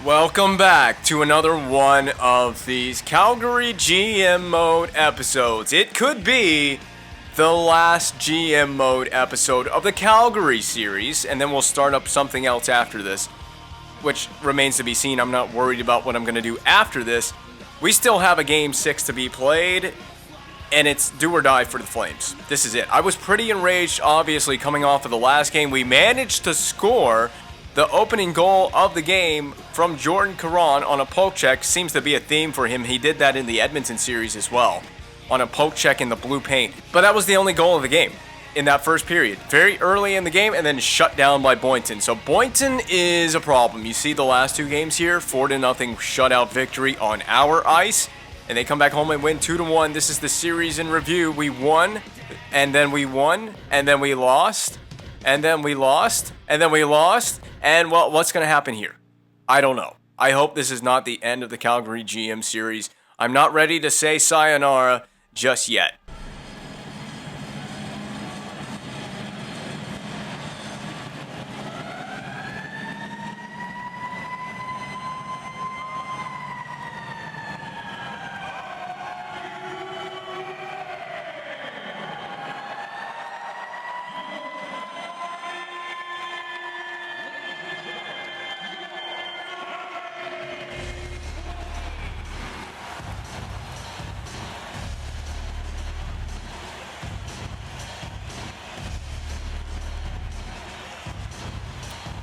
Welcome back to another one of these Calgary GM Mode episodes. It could be the last GM Mode episode of the Calgary series, and then we'll start up something else after this, which remains to be seen. I'm not worried about what I'm going to do after this. We still have a Game 6 to be played, and it's do or die for the Flames. This is it. I was pretty enraged, obviously, coming off of the last game. We managed to score the opening goal of the game from Jordan Caron on a poke check. Seems to be a theme for him. He did that in the Edmonton series as well, on a poke check in the blue paint. But that was the only goal of the game in that first period. Very early in the game, and then shut down by Boynton. So Boynton is a problem. You see the last two games here, 4-0 shutout victory on our ice. And they come back home and win 2-1. This is the series in review. We won, and then we won, and then we lost, and then we lost, and then we lost. And, well, what's going to happen here? I don't know. I hope this is not the end of the Calgary GM series. I'm not ready to say sayonara just yet.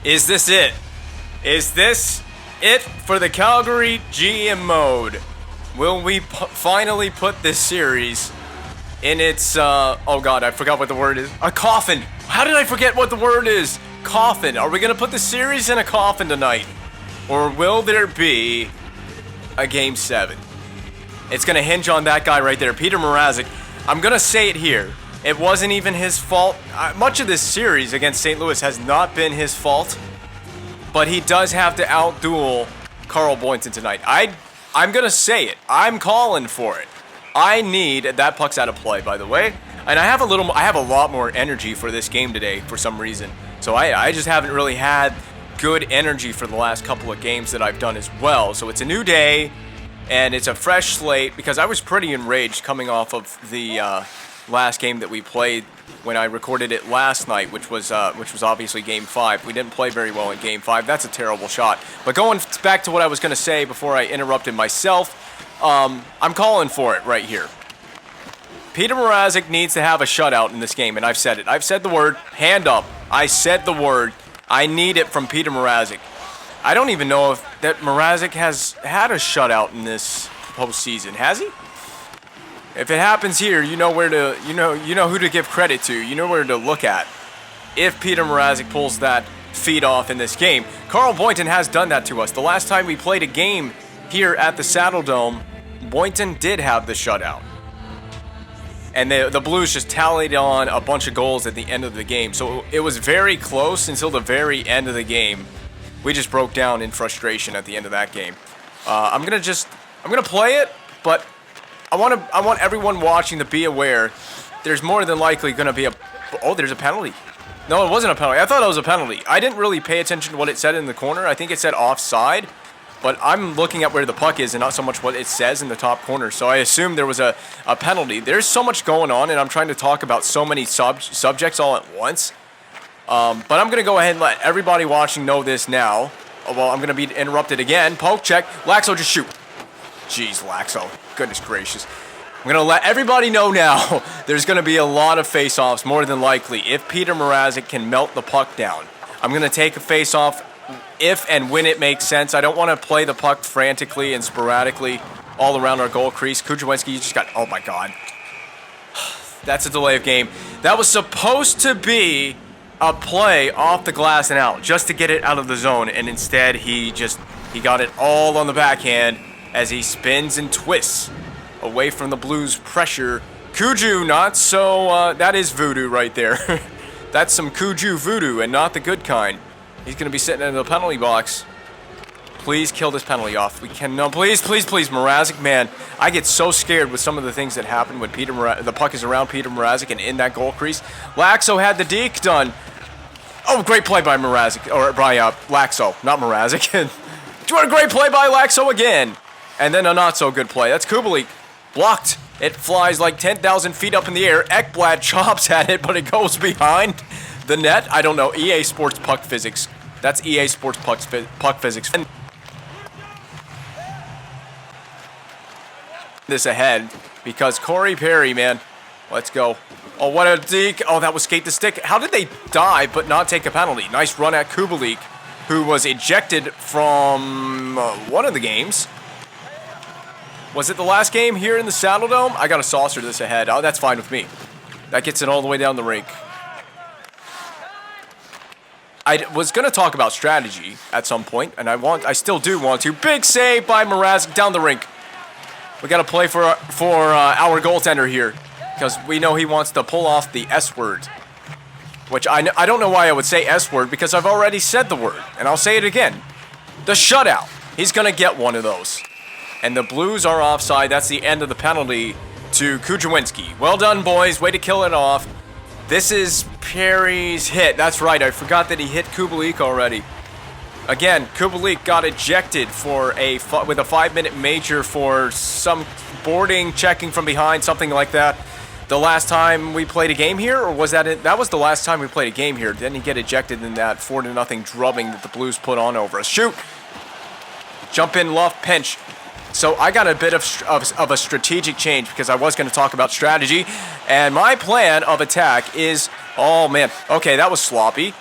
Is this it? Is this it for the Calgary GM Mode? Will we finally put this series in its, oh god, I forgot what the word is. A coffin! How did I forget what the word is? Coffin. Are we gonna put the series in a coffin tonight? Or will there be a Game 7? It's gonna hinge on that guy right there, Peter Mrazek. I'm gonna say it here. It wasn't even his fault. Much of this series against St. Louis has not been his fault, but he does have to outduel Carl Boynton tonight. I'm going to say it. I'm calling for it. I need, that puck's out of play, by the way, and I have a lot more energy for this game today for some reason. So I just haven't really had good energy for the last couple of games that I've done as well. So it's a new day, and it's a fresh slate, because I was pretty enraged coming off of the last game that we played when I recorded it last night, which was obviously Game 5. We didn't play very well in Game 5. That's a terrible shot. But going back to what I was going to say before I interrupted myself, I'm calling for it right here. Peter Mrazek needs to have a shutout in this game, and I've said it. I've said the word, hand up. I said the word. I need it from Peter Mrazek. I don't even know if that Mrazek has had a shutout in this postseason. Has he? If it happens here, you know where to, you know who to give credit to. You know where to look at. If Peter Mrazek pulls that feed off in this game, Carl Boynton has done that to us. The last time we played a game here at the Saddle Dome, Boynton did have the shutout, and the Blues just tallied on a bunch of goals at the end of the game. So it was very close until the very end of the game. We just broke down in frustration at the end of that game. I'm gonna play it, but I want everyone watching to be aware. There's more than likely going to be there's a penalty. No, it wasn't a penalty. I thought it was a penalty. I didn't really pay attention to what it said in the corner. I think it said offside, but I'm looking at where the puck is and not so much what it says in the top corner. So I assumed there was a penalty. There's so much going on, and I'm trying to talk about so many subjects all at once. But I'm going to go ahead and let everybody watching know this now. Well, I'm going to be interrupted again. Poke check. Laxo, just shoot. Jeez, Laxo. Goodness gracious. I'm going to let everybody know now there's going to be a lot of face-offs, more than likely, if Peter Mrazek can melt the puck down. I'm going to take a face-off if and when it makes sense. I don't want to play the puck frantically and sporadically all around our goal crease. Kujawenski, you just got... Oh, my God. That's a delay of game. That was supposed to be a play off the glass and out, just to get it out of the zone, and instead he got it all on the backhand as he spins and twists away from the Blues' pressure. Cuju, not so, that is voodoo right there. That's some Cuju voodoo, and not the good kind. He's going to be sitting in the penalty box. Please kill this penalty off. We can, no, please, Mrazek, man. I get so scared with some of the things that happen when the puck is around Peter Mrazek and in that goal crease. Laxo had the deke done. Oh, great play by Mrazek, or by Laxo, not Mrazek. What a great play by Laxo again. And then a not so good play. That's Kubalik. Blocked. It flies like 10,000 feet up in the air. Ekblad chops at it, but it goes behind the net. I don't know. EA Sports Puck Physics. That's EA Sports Puck Physics. This ahead because Corey Perry, man. Let's go. Oh, what a deke. Oh, that was skate to stick. How did they dive but not take a penalty? Nice run at Kubalik, who was ejected from one of the games. Was it the last game here in the Saddle Dome? I got to saucer this ahead. Oh, that's fine with me. That gets it all the way down the rink. I was going to talk about strategy at some point, and I still do want to. Big save by Mrazek down the rink. We got to play for our goaltender here, because we know he wants to pull off the S word. Which I don't know why I would say S word, because I've already said the word, and I'll say it again. The shutout. He's going to get one of those. And the Blues are offside. That's the end of the penalty to Kudrwinski. Well done, boys. Way to kill it off. This is Perry's hit. That's right. I forgot that he hit Kubalik already. Again, Kubalik got ejected with a 5-minute major for some boarding, checking from behind, something like that. The last time we played a game here, or was that it? That was the last time we played a game here. Didn't he get ejected in that 4-0 drubbing that the Blues put on over us? Shoot! Jump in, Luff, pinch. So I got a bit of a strategic change because I was going to talk about strategy. And my plan of attack is... Oh, man. Okay, that was sloppy.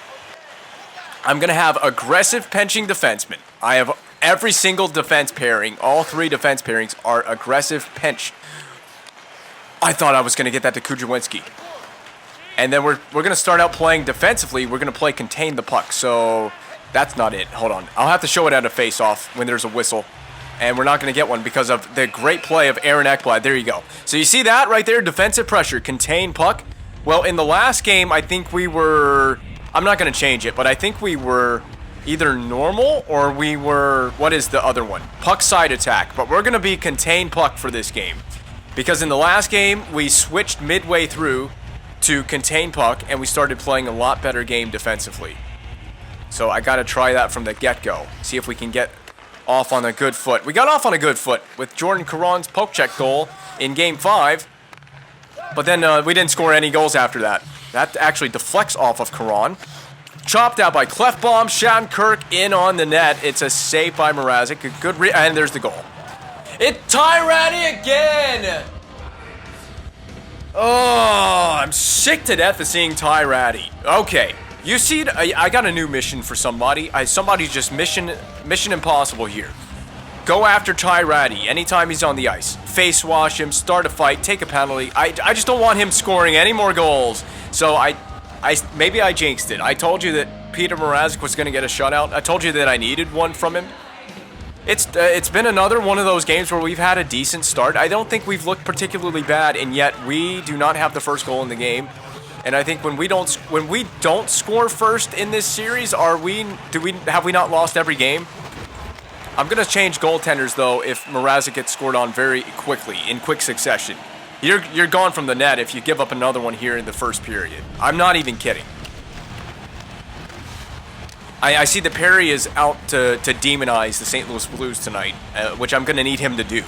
I'm going to have aggressive pinching defensemen. I have every single defense pairing. All 3 defense pairings are aggressive pinch. I thought I was going to get that to Kudrwinski. And then we're going to start out playing defensively. We're going to play contain the puck. So that's not it. Hold on. I'll have to show it at a face-off when there's a whistle. And we're not going to get one because of the great play of Aaron Ekblad. There you go. So you see that right there? Defensive pressure, contain puck. Well, in the last game, I think we were... I'm not going to change it, but I think we were either normal or we were... What is the other one? Puck side attack. But we're going to be contain puck for this game. Because in the last game, we switched midway through to contain puck, and we started playing a lot better game defensively. So I got to try that from the get-go. See if we can get... off on a good foot. We got off on a good foot with Jordan Caron's poke check goal in Game 5. But then we didn't score any goals after that. That actually deflects off of Caron. Chopped out by Clefbaum. Shattenkirk in on the net. It's a save by Mrazek. A good and there's the goal. It's Tyranny again! Oh, I'm sick to death of seeing Tyranny. Okay. You see, I got a new mission for somebody. Somebody's just mission impossible here. Go after Tyranny anytime he's on the ice. Face wash him, start a fight, take a penalty. I just don't want him scoring any more goals. So maybe I jinxed it. I told you that Peter Mrazek was going to get a shutout. I told you that I needed one from him. It's been another one of those games where we've had a decent start. I don't think we've looked particularly bad, and yet we do not have the first goal in the game. And I think when we don't score first in this series, have we not lost every game? I'm gonna change goaltenders though if Mrazek gets scored on very quickly in quick succession. You're gone from the net if you give up another one here in the first period. I'm not even kidding. I see that Perry is out to demonize the St. Louis Blues tonight, which I'm gonna need him to do.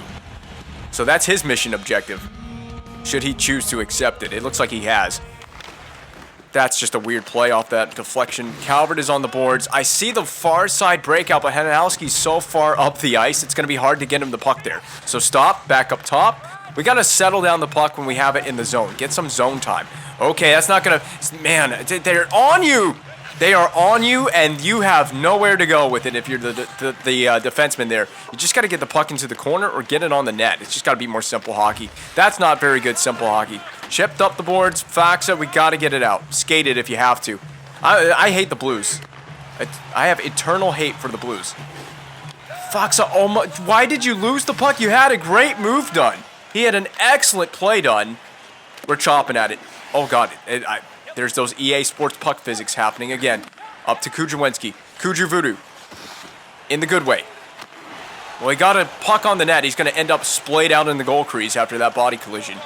So that's his mission objective. Should he choose to accept it? It looks like he has. That's just a weird play off that deflection. Calvert is on the boards. I see the far side breakout, but Hanowski's so far up the ice, it's going to be hard to get him the puck there. So stop, back up top. We got to settle down the puck when we have it in the zone. Get some zone time. Okay, that's not going to... Man, they're on you! They are on you, and you have nowhere to go with it if you're the defenseman there. You just got to get the puck into the corner or get it on the net. It's just got to be more simple hockey. That's not very good simple hockey. Chipped up the boards. Faxa, we got to get it out. Skate it if you have to. I hate the Blues. I have eternal hate for the Blues. Faxa, oh my, why did you lose the puck? You had a great move done. He had an excellent play done. We're chopping at it. Oh, God. There's those EA Sports Puck Physics happening again. Up to Kudrwinski. Kudru Voodoo. In the good way. Well, he got a puck on the net. He's going to end up splayed out in the goal crease after that body collision.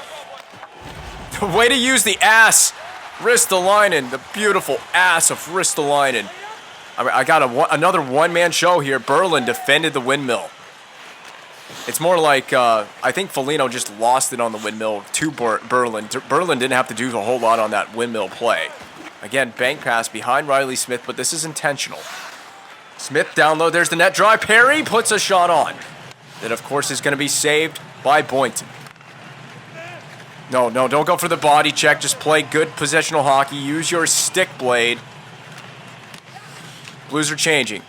Way to use the ass. Ristolainen. The beautiful ass of Ristolainen. I got another one-man show here. Berlin defended the windmill. It's more like, I think Foligno just lost it on the windmill to Berlin. Berlin didn't have to do a whole lot on that windmill play. Again, bank pass behind Riley Smith, but this is intentional. Smith down low. There's the net drive. Perry puts a shot on. That, of course, is going to be saved by Boynton. No, don't go for the body check. Just play good positional hockey. Use your stick blade. Blues are changing.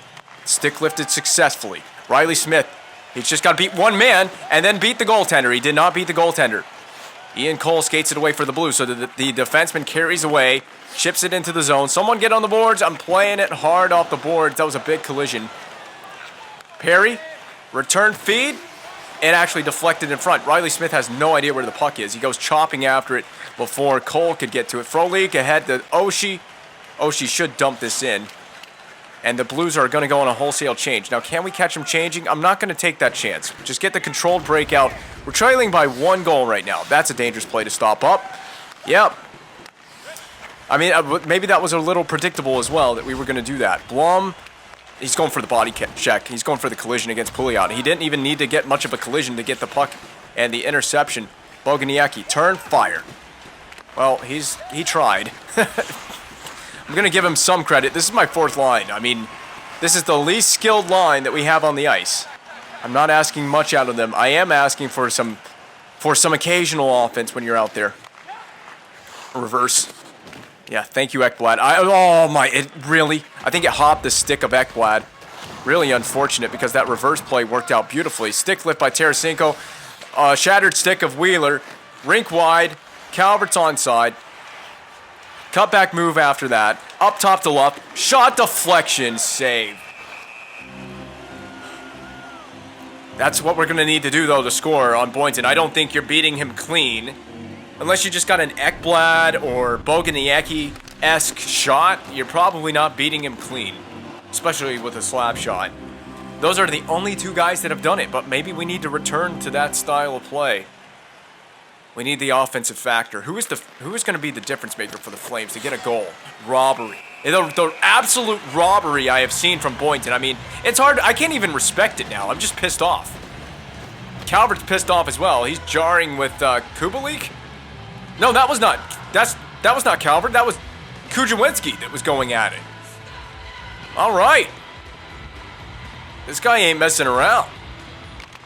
Stick lifted successfully. Riley Smith, he's just got to beat one man and then beat the goaltender. He did not beat the goaltender. Ian Cole skates it away for the Blues, so the defenseman carries away, chips it into the zone. Someone get on the boards. I'm playing it hard off the boards. That was a big collision. Perry, return feed. It actually deflected in front. Riley Smith has no idea where the puck is. He goes chopping after it before Cole could get to it. Frolik ahead to Oshie. Oshie should dump this in. And the Blues are going to go on a wholesale change. Now, can we catch them changing? I'm not going to take that chance. Just get the controlled breakout. We're trailing by 1 goal right now. That's a dangerous play to stop up. Yep. I mean, maybe that was a little predictable as well that we were going to do that. Blum, he's going for the body check. He's going for the collision against Pouliot. He didn't even need to get much of a collision to get the puck and the interception. Boguniecki, turn, fire. Well, he tried. I'm going to give him some credit. This is my 4th line. I mean, this is the least skilled line that we have on the ice. I'm not asking much out of them. I am asking for some occasional offense when you're out there. Reverse. Yeah, thank you, Ekblad. I think it hopped the stick of Ekblad. Really unfortunate because that reverse play worked out beautifully. Stick lift by Tarasenko. Shattered stick of Wheeler. Rink wide. Calvert's onside. Cutback move after that. Up top to Luff. Shot deflection. Save. That's what we're going to need to do, though, to score on Boynton. I don't think you're beating him clean. Unless you just got an Ekblad or Boguniecki-esque shot, you're probably not beating him clean. Especially with a slap shot. Those are the only 2 guys that have done it, but maybe we need to return to that style of play. We need the offensive factor. Who is going to be the difference maker for the Flames to get a goal? Robbery. The absolute robbery I have seen from Boynton. I mean, it's hard. I can't even respect it now. I'm just pissed off. Calvert's pissed off as well. He's jarring with Kubalik. No, that was not. That was not Calvert. That was Kujawinski that was going at it. All right. This guy ain't messing around.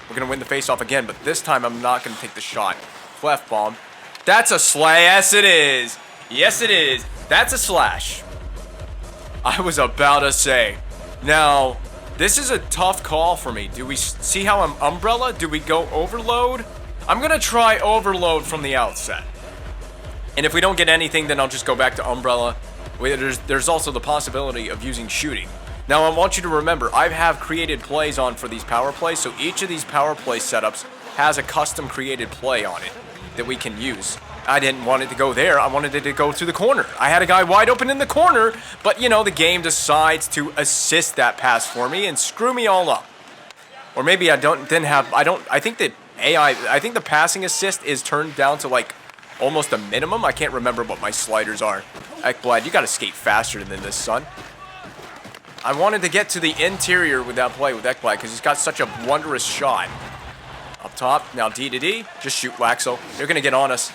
We're going to win the faceoff again, but this time I'm not going to take the shot. Clef bomb. That's a slash. Yes, it is. Yes, it is. That's a slash. I was about to say. Now, this is a tough call for me. Do we see how I'm umbrella? Do we go overload? I'm going to try overload from the outset. And if we don't get anything, then I'll just go back to umbrella. There's also the possibility of using shooting. Now, I want you to remember, I have created plays on for these power plays, so each of these power play setups has a custom created play on it that we can use. I didn't want it to go there. I wanted it to go to the corner. I had a guy wide open in the corner, but, you know, the game decides to assist that pass for me and screw me all up. Or maybe I think that I think the passing assist is turned down to, like, almost a minimum. I can't remember what my sliders are. Ekblad, you got to skate faster than this, son. I wanted to get to the interior with that play with Ekblad because he's got such a wondrous shot. Up top, now D to D. Just shoot, Laxo. They're going to get on us.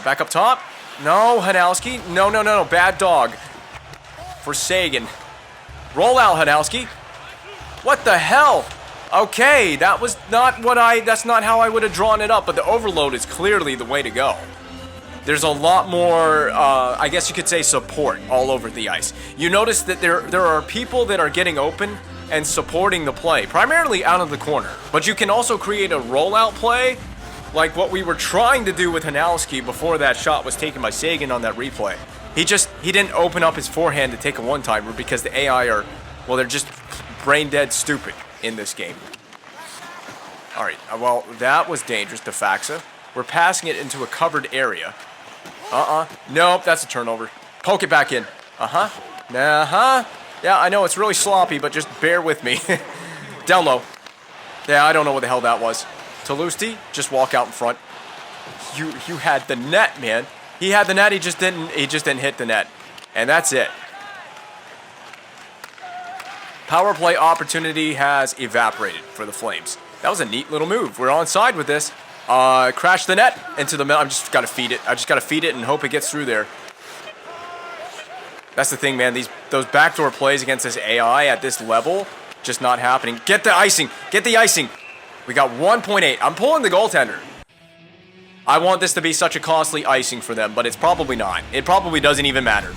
Back up top. No, Hanowski. No. Bad dog. For Sagan. Roll out, Hanowski. What the hell? Okay, that's not how I would have drawn it up, but the overload is clearly the way to go. There's a lot more, I guess you could say, support all over the ice. You notice that there are people that are getting open and supporting the play, primarily out of the corner. But you can also create a rollout play, like what we were trying to do with Hanowski before that shot was taken by Sagan on that replay. He didn't open up his forehand to take a one-timer because the AI they're just brain-dead stupid in this game. All right, well, that was dangerous to Faxa. We're passing it into a covered area. Nope, that's a turnover. Poke it back in. Yeah, I know it's really sloppy, but just bear with me. Down low. Yeah, I don't know what the hell that was. Talusti, just walk out in front. You had the net, man. He had the net, he just didn't hit the net. And that's it. Power play opportunity has evaporated for the Flames. That was a neat little move. We're onside with this. Crash the net into the middle. I'm just gotta feed it. I just gotta feed it and hope it gets through there. That's the thing, man. Those backdoor plays against this AI at this level, just not happening. Get the icing. Get the icing. We got 1.8. I'm pulling the goaltender. I want this to be such a costly icing for them, but it's probably not. It probably doesn't even matter.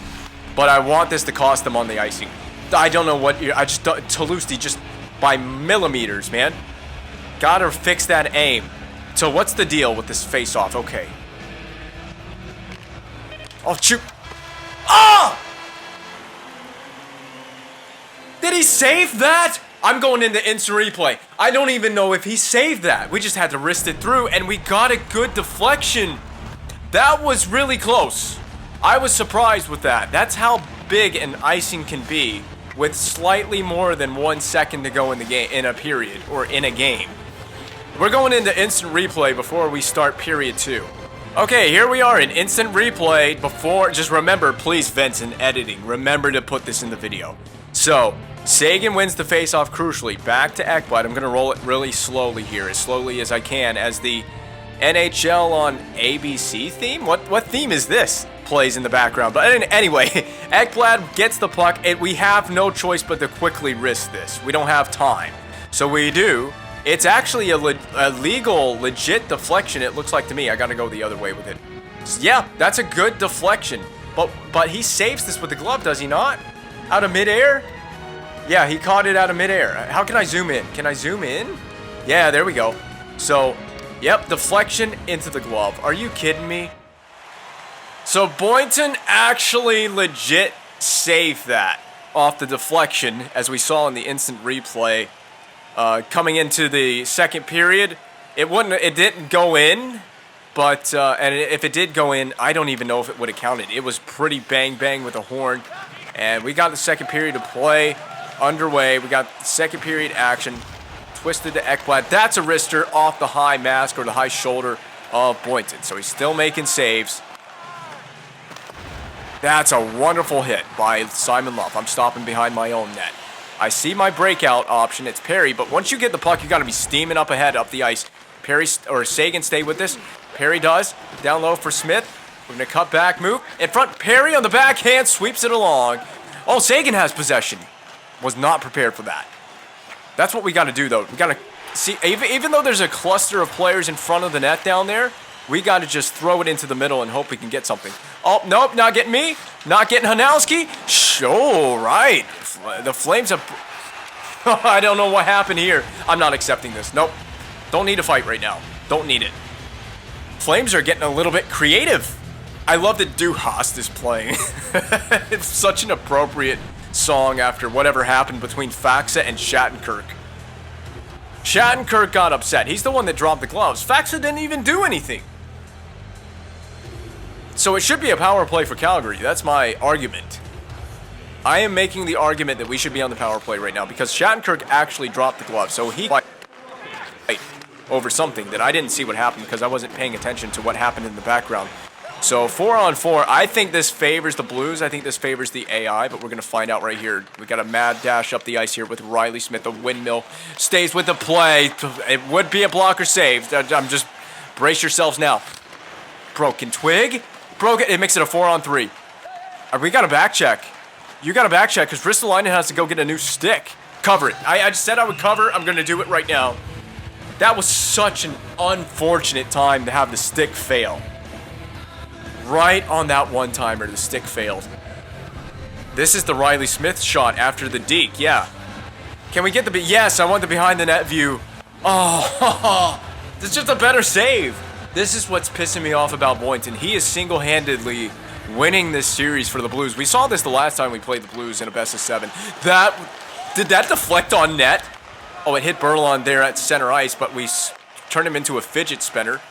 But I want this to cost them on the icing. I don't know what... Toulouse just by millimeters, man. Gotta fix that aim. So what's the deal with this face-off? Okay. Oh, shoot. Ah! Did he save that? I'm going into instant replay. I don't even know if he saved that. We just had to wrist it through, and we got a good deflection. That was really close. I was surprised with that. That's how big an icing can be with slightly more than 1 second to go in the game, in a period, or in a game. We're going into instant replay before we start period 2. Okay, here we are in instant replay. Just remember, please, Vince, in editing, remember to put this in the video. So, Seguin wins the faceoff crucially. Back to Ekblad. I'm going to roll it really slowly here, as slowly as I can, as the NHL on ABC theme? What theme is this? Plays in the background. But anyway, Ekblad gets the puck, and we have no choice but to quickly wrist this. We don't have time. So we do. It's actually a legal, legit deflection, it looks like to me. I got to go the other way with it. So yeah, that's a good deflection. But he saves this with the glove, does he not? Out of midair? Yeah, he caught it out of midair. How can I zoom in? Can I zoom in? Yeah, there we go. So, yep, deflection into the glove. Are you kidding me? So Boynton actually legit saved that off the deflection, as we saw in the instant replay. Coming into the second period, it didn't go in, but and if it did go in, I don't even know if it would have counted. It was pretty bang with a horn, and we got the second period of play underway. We got second period action. Twisted to Ekblad. That's a wrister off the high mask or the high shoulder of Boynton. So he's still making saves. That's a wonderful hit by Simon Luff. I'm stopping behind my own net. I see my breakout option. It's Perry, but once you get the puck, you got to be steaming up ahead up the ice. Perry or Seguin stay with this. Perry does. Down low for Smith. We're going to cut back, move. In front, Perry on the backhand, sweeps it along. Oh, Seguin has possession. Was not prepared for that. That's what we got to do, though. We got to see, even though there's a cluster of players in front of the net down there, we got to just throw it into the middle and hope we can get something. Oh, nope, not getting me. Not getting Hanowski. Oh, right. The Flames have... I don't know what happened here. I'm not accepting this. Nope. Don't need a fight right now. Don't need it. Flames are getting a little bit creative. I love that Du Hast is playing. It's such an appropriate song after whatever happened between Faxa and Shattenkirk. Shattenkirk got upset. He's the one that dropped the gloves. Faxa didn't even do anything. So it should be a power play for Calgary. That's my argument. I am making the argument that we should be on the power play right now because Shattenkirk actually dropped the glove. So he fight over something that I didn't see what happened because I wasn't paying attention to what happened in the background. So 4-on-4, I think this favors the Blues. I think this favors the AI, but we're going to find out right here. We got a mad dash up the ice here with Riley Smith. The windmill stays with the play. It would be a blocker save. I'm just... Brace yourselves now. Broken twig. Broken. It makes it a 4-on-3. We got a back check. You got a back check because Ristolainen has to go get a new stick. Cover it. I just said I would cover. I'm going to do it right now. That was such an unfortunate time to have the stick fail. Right on that one-timer, the stick failed. This is the Riley Smith shot after the deke, yeah. Can we get the... Yes, I want the behind-the-net view. Oh, this is just a better save. This is what's pissing me off about Boynton. He is single-handedly winning this series for the Blues. We saw this the last time we played the Blues in a best-of-7. Did that deflect on net? Oh, it hit Berlon there at center ice, but we turned him into a fidget spinner.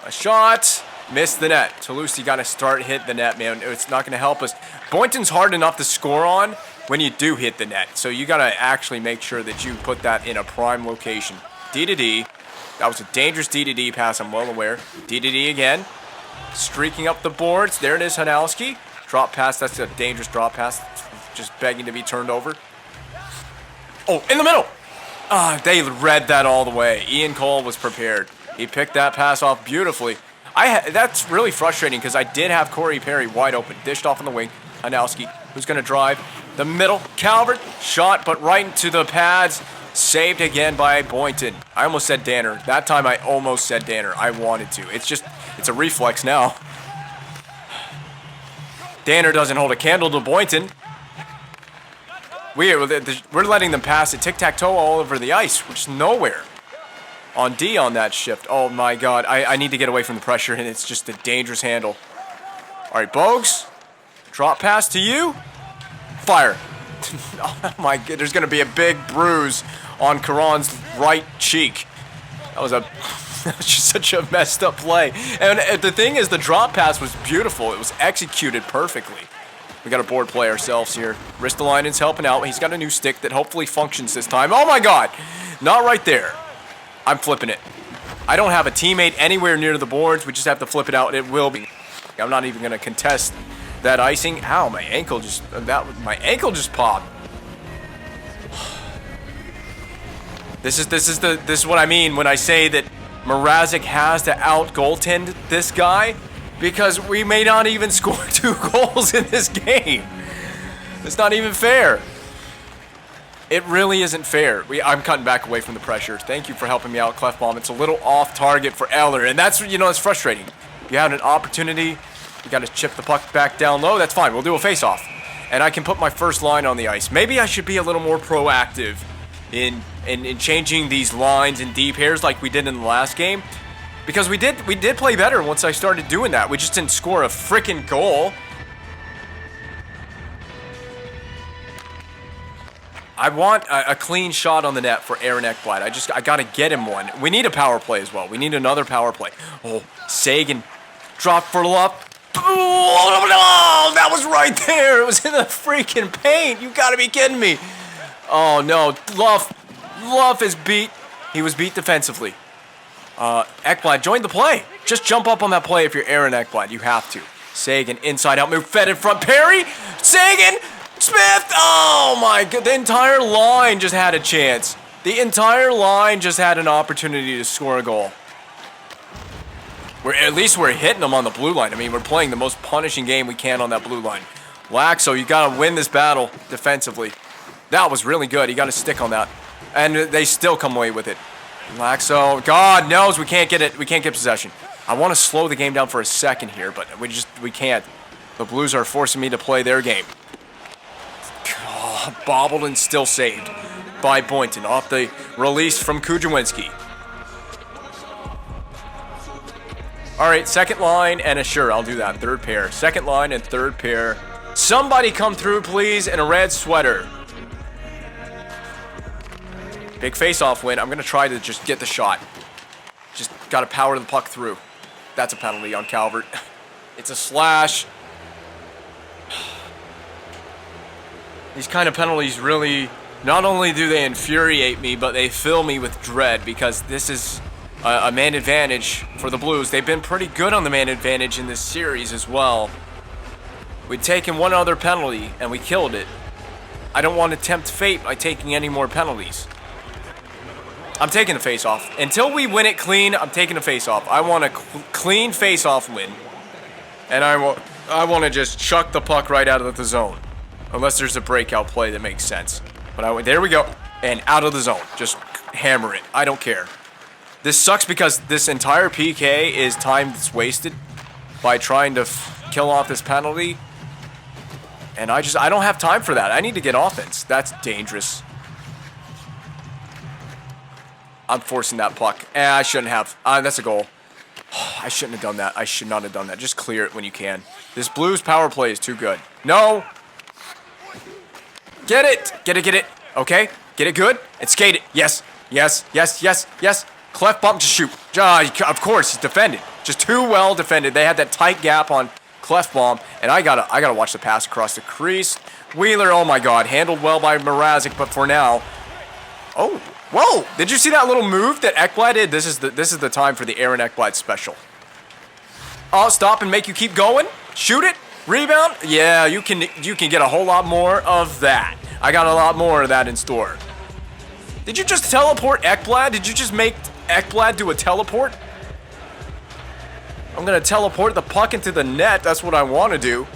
A shot... Missed the net. Toulouse, you got to start hit the net, man. It's not going to help us. Boynton's hard enough to score on when you do hit the net. So you got to actually make sure that you put that in a prime location. D-to-D. That was a dangerous D-to-D pass, I'm well aware. D-to-D again. Streaking up the boards. There it is, Hanowski. Drop pass. That's a dangerous drop pass. Just begging to be turned over. Oh, in the middle. They read that all the way. Ian Cole was prepared. He picked that pass off beautifully. That's really frustrating because I did have Corey Perry wide open. Dished off on the wing. Hanowski, who's going to drive the middle. Calvert, shot, but right into the pads. Saved again by Boynton. I almost said Danner. That time I almost said Danner. I wanted to. It's a reflex now. Danner doesn't hold a candle to Boynton. We're letting them pass it tic-tac-toe all over the ice, which is nowhere. On D on that shift. Oh my god. I need to get away from the pressure, and it's just a dangerous handle. Alright, Bogues. Drop pass to you. Fire. Oh my god, there's going to be a big bruise on Karan's right cheek. That was just such a messed up play. And the thing is, the drop pass was beautiful. It was executed perfectly. We got a board play ourselves here. Ristolainen's helping out. He's got a new stick that hopefully functions this time. Oh my god! Not right there. I'm flipping it. I don't have a teammate anywhere near the boards. We just have to flip it out. It will be. I'm not even going to contest that icing. Ow, my ankle just popped. This is what I mean when I say that Mrazek has to out goaltend this guy, because we may not even score 2 goals in this game. It's not even fair. It really isn't fair. I'm cutting back away from the pressure. Thank you for helping me out, Clefbaum. It's a little off target for Eller, and that's, it's frustrating. If you have an opportunity, you got to chip the puck back down low. That's fine. We'll do a face-off. And I can put my first line on the ice. Maybe I should be a little more proactive in changing these lines in D pairs like we did in the last game. Because we did play better once I started doing that. We just didn't score a freaking goal. I want a clean shot on the net for Aaron Ekblad. I got to get him one. We need a power play as well. We need another power play. Oh, Sagan dropped for Luff. Oh, that was right there. It was in the freaking paint. You got to be kidding me. Oh, no. Luff is beat. He was beat defensively. Ekblad, join the play. Just jump up on that play if you're Aaron Ekblad. You have to. Sagan, inside out move, fed in front. Perry, Sagan, Smith. Oh, my God. The entire line just had a chance. The entire line just had an opportunity to score a goal. At least we're hitting them on the blue line. I mean, we're playing the most punishing game we can on that blue line. Laxo, you got to win this battle defensively. That was really good. He got a stick on that. And they still come away with it. Laxo, God knows we can't get it. We can't get possession. I want to slow the game down for a second here, but we can't. The Blues are forcing me to play their game. Oh, bobbled and still saved by Boynton off the release from Kudrwinski. All right, second line, and sure, I'll do that. Third pair. Second line and third pair. Somebody come through, please, in a red sweater. Big face-off win. I'm going to try to just get the shot. Just got to power the puck through. That's a penalty on Calvert. It's a slash. These kind of penalties really, not only do they infuriate me, but they fill me with dread, because this is a man advantage for the Blues. They've been pretty good on the man advantage in this series as well. We'd taken one other penalty, and we killed it. I don't want to tempt fate by taking any more penalties. I'm taking the face-off. Until we win it clean, I'm taking the face-off. I want a clean face-off win. And I want to just chuck the puck right out of the zone. Unless there's a breakout play that makes sense. But there we go. And out of the zone. Just hammer it. I don't care. This sucks because this entire PK is time that's wasted by trying to kill off this penalty. And I don't have time for that. I need to get offense. That's dangerous. I'm forcing that puck. I shouldn't have. That's a goal. I shouldn't have done that. I should not have done that. Just clear it when you can. This Blues power play is too good. No. Get it. Get it. Okay. Get it good. And skate it. Yes. Cleft bump to shoot. Of course, he's defended. Just too well defended. They had that tight gap on Clefbaum, and I gotta watch the pass across the crease. Wheeler, oh my God, handled well by Mrazek, but for now, oh, whoa! Did you see that little move that Ekblad did? This is the time for the Aaron Ekblad special. Oh, stop and make you keep going. Shoot it. Rebound. Yeah, you can get a whole lot more of that. I got a lot more of that in store. Did you just teleport Ekblad? Did you just make Ekblad do a teleport? I'm gonna teleport the puck into the net. That's what I want to do.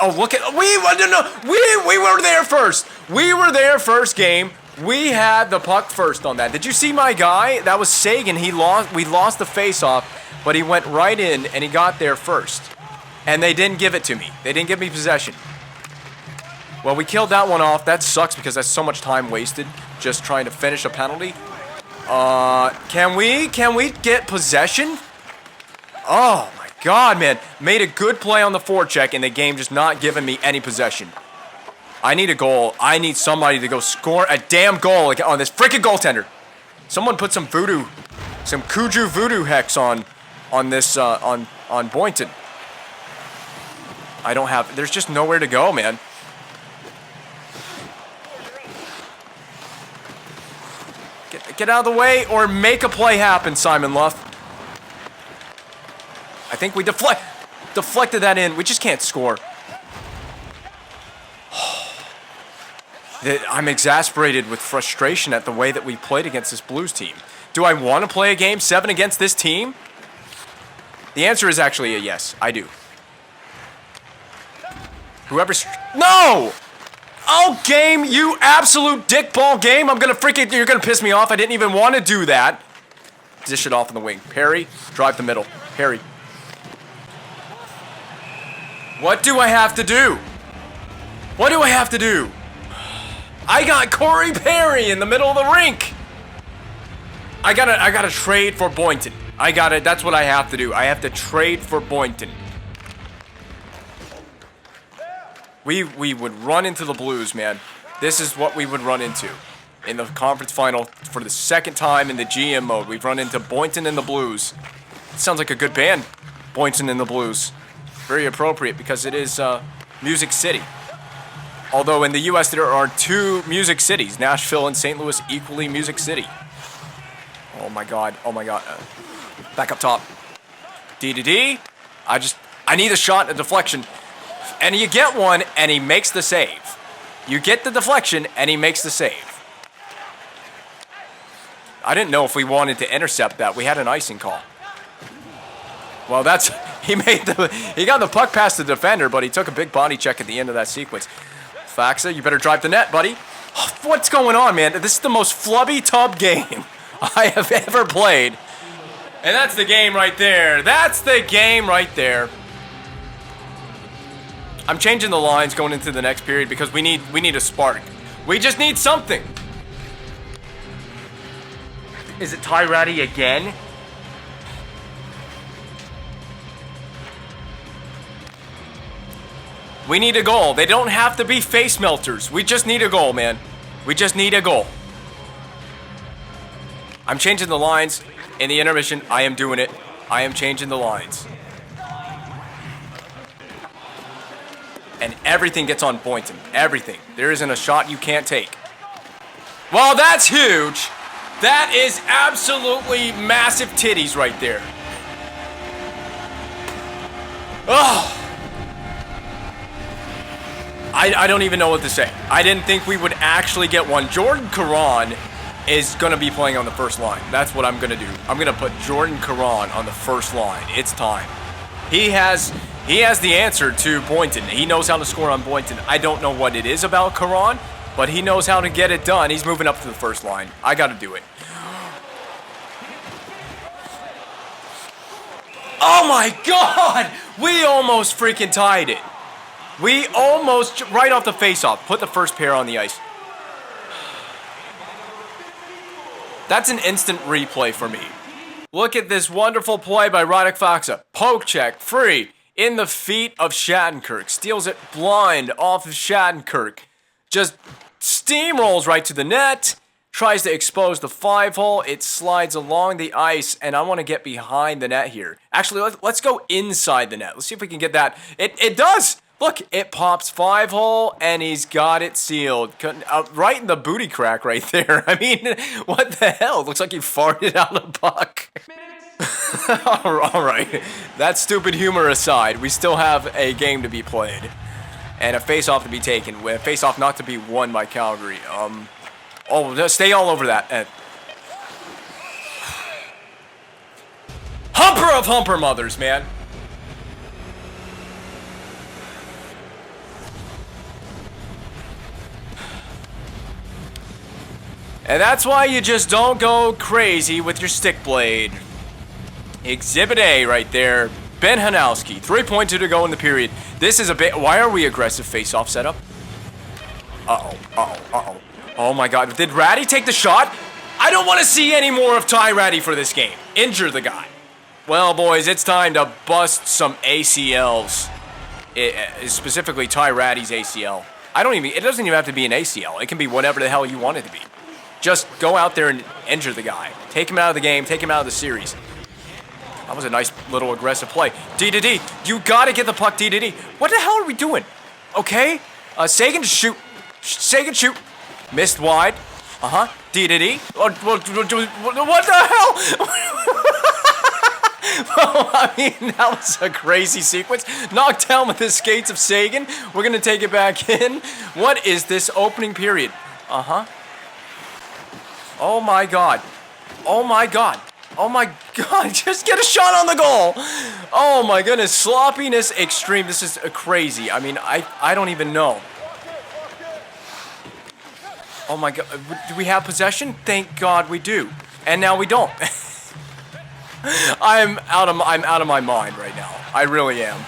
Oh, look at we were there first. We were there first game. We had the puck first on that. Did you see my guy? That was Sagan. We lost the face-off, but he went right in and he got there first. And they didn't give it to me. They didn't give me possession. Well, we killed that one off. That sucks because that's so much time wasted just trying to finish a penalty. Can we get possession? Oh my God, man. Made a good play on the forecheck and the game just not giving me any possession. I need a goal. I need somebody to go score a damn goal on this freaking goaltender. Someone put some voodoo, some Kuju voodoo hex on this, on Boynton. I don't have, there's just nowhere to go, man. Get out of the way or make a play happen, Simon Luff. I think we deflected that in. We just can't score. I'm exasperated with frustration at the way that we played against this Blues team. Do I want to play a Game 7 against this team? The answer is actually a yes. I do. No! Oh, game, you absolute dickball game. You're gonna piss me off. I didn't even want to do that. Dish it off in the wing. Perry, drive the middle. Perry. What do I have to do? What do I have to do? I got Corey Perry in the middle of the rink. I gotta trade for Boynton. That's what I have to do. I have to trade for Boynton. We would run into the Blues, man. This is what we would run into in the conference final for the second time in the GM mode. We've run into Boynton and the Blues. It sounds like a good band, Boynton and the Blues. Very appropriate because it is Music City. Although in the U.S. there are two music cities, Nashville and St. Louis, equally Music City. Oh my God, oh my God. Back up top. D. I need a shot, a deflection. And you get one, and he makes the save. You get the deflection, and he makes the save. I didn't know if we wanted to intercept that. We had an icing call. Well, he got the puck past the defender, but he took a big body check at the end of that sequence. Faxa, you better drive the net, buddy. What's going on, man? This is the most flubby tub game I have ever played. And that's the game right there. That's the game right there. I'm changing the lines going into the next period because we need a spark. We just need something. Is it Tyrati again? We need a goal. They don't have to be face melters. We just need a goal, man. We just need a goal. I'm changing the lines in the intermission. I am doing it. I am changing the lines. And everything gets on Boynton. Everything. There isn't a shot you can't take. Well, that's huge. That is absolutely massive titties right there. Oh. I don't even know what to say. I didn't think we would actually get one. Jordan Caron is going to be playing on the first line. That's what I'm going to do. I'm going to put Jordan Caron on the first line. It's time. He has the answer to Boynton. He knows how to score on Boynton. I don't know what it is about Caron, but he knows how to get it done. He's moving up to the first line. I got to do it. Oh my God! We almost freaking tied it. We almost, right off the face-off, put the first pair on the ice. That's an instant replay for me. Look at this wonderful play by Radek Faksa. Poke check, free, in the feet of Shattenkirk. Steals it blind off of Shattenkirk. Just steamrolls right to the net. Tries to expose the 5-hole. It slides along the ice, and I want to get behind the net here. Actually, let's go inside the net. Let's see if we can get that. It does! Look, it pops 5-hole, and he's got it sealed. Right in the booty crack right there. I mean, what the hell? Looks like he farted out a puck. All right. That stupid humor aside, we still have a game to be played. and a face-off to be taken. A face-off not to be won by Calgary. Just stay all over that. Humper of humper mothers, man. And that's why you just don't go crazy with your stick blade. Exhibit A right there. Ben Hanowski. 3.2 to go in the period. This is a bit... Why are we aggressive face-off setup? Uh-oh. Oh my god. Did Ratty take the shot? I don't want to see any more of Ty Ratty for this game. Injure the guy. Well, boys, it's time to bust some ACLs. Specifically Ty Ratty's ACL. It doesn't even have to be an ACL. It can be whatever the hell you want it to be. Just go out there and injure the guy. Take him out of the game. Take him out of the series. That was a nice little aggressive play. D-to-D. You gotta get the puck, D-to-D. What the hell are we doing? Okay. Sagan to shoot. Sagan shoot. Missed wide. D-to-D. What the hell? Well, I mean, that was a crazy sequence. Knocked down with the skates of Sagan. We're gonna take it back in. What is this opening period? Oh my god. Oh my god. Oh my god. Just get a shot on the goal. Oh my goodness. Sloppiness extreme. This is crazy. I mean, I don't even know. Oh my god. Do we have possession? Thank god we do. And now we don't. I'm out of my mind right now. I really am.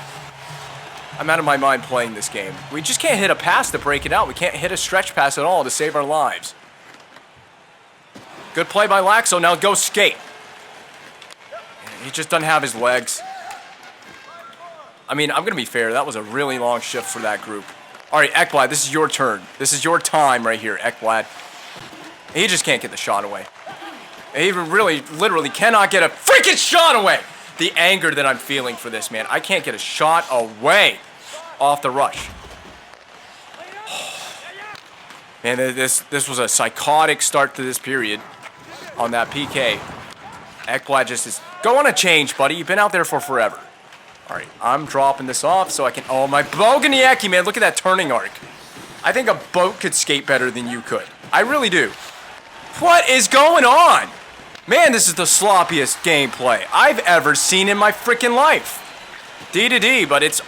I'm out of my mind playing this game. We just can't hit a pass to break it out. We can't hit a stretch pass at all to save our lives. Good play by Laxo. Now go skate. He just doesn't have his legs. I mean, I'm going to be fair. That was a really long shift for that group. All right, Ekblad, this is your turn. This is your time right here, Ekblad. He just can't get the shot away. He really, literally cannot get a freaking shot away. The anger that I'm feeling for this, man. I can't get a shot away off the rush. Man, this was a psychotic start to this period on that PK. Ekblad just is... Go on a change, buddy. You've been out there for forever. All right, I'm dropping this off so I can... Oh, my Boguniecki, man. Look at that turning arc. I think a boat could skate better than you could. I really do. What is going on? Man, this is the sloppiest gameplay I've ever seen in my freaking life. D-to-D, but it's...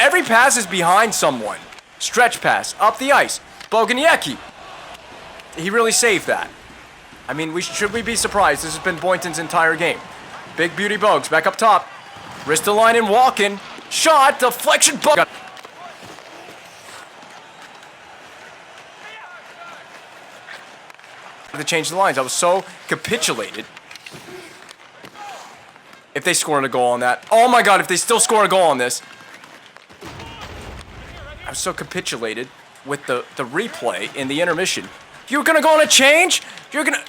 every pass is behind someone. Stretch pass, up the ice. Boguniecki. He really saved that. I mean, should we be surprised? This has been Boynton's entire game. Big Beauty Bogues back up top. Ristolainen walking. Shot. Deflection. To change the lines. I was so capitulated. If they score a goal on that. Oh my god, if they still score a goal on this. I was so capitulated with the replay in the intermission. You're gonna go on a change? You're gonna...